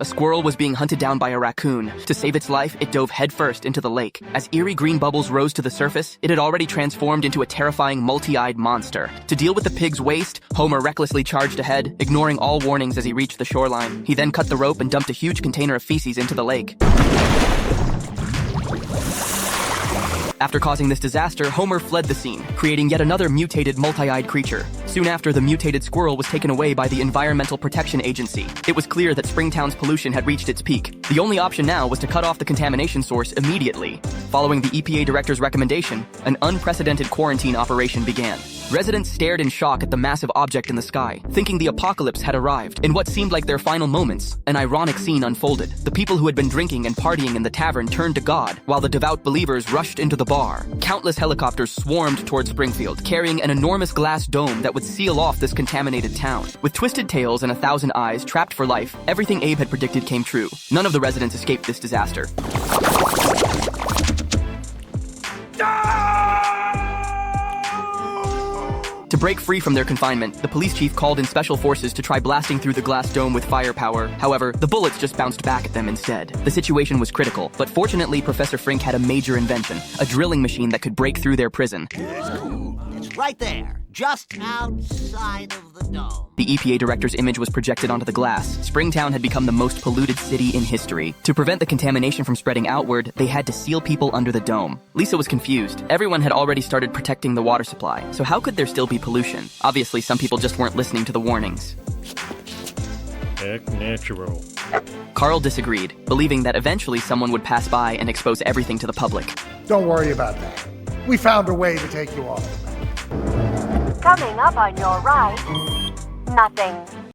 A squirrel was being hunted down by a raccoon. To save its life, it dove headfirst into the lake. As eerie green bubbles rose to the surface, it had already transformed into a terrifying multi-eyed monster. To deal with the pig's waste, Homer recklessly charged ahead, ignoring all warnings as he reached the shoreline. He then cut the rope and dumped a huge container of feces into the lake. After causing this disaster, Homer fled the scene, creating yet another mutated multi-eyed creature. Soon after, the mutated squirrel was taken away by the Environmental Protection Agency. It was clear that Springtown's pollution had reached its peak. The only option now was to cut off the contamination source immediately. Following the EPA director's recommendation, an unprecedented quarantine operation began. Residents stared in shock at the massive object in the sky, thinking the apocalypse had arrived. In what seemed like their final moments, an ironic scene unfolded. The people who had been drinking and partying in the tavern turned to God, while the devout believers rushed into the bar. Countless helicopters swarmed towards Springfield, carrying an enormous glass dome that would seal off this contaminated town. With twisted tails and 1,000 eyes trapped for life, everything Abe had predicted came true. None of the residents escaped this disaster. To break free from their confinement, the police chief called in special forces to try blasting through the glass dome with firepower. However, the bullets just bounced back at them instead. The situation was critical, but fortunately, Professor Frink had a major invention, a drilling machine that could break through their prison. It's right there, just outside of the dome. The EPA director's image was projected onto the glass. Springtown had become the most polluted city in history. To prevent the contamination from spreading outward, they had to seal people under the dome. Lisa was confused. Everyone had already started protecting the water supply, so how could there still be pollution? Obviously, some people just weren't listening to the warnings. Heck natural. Carl disagreed, believing that eventually someone would pass by and expose everything to the public. Don't worry about that. We found a way to take you off the map. Coming up on your right, nothing.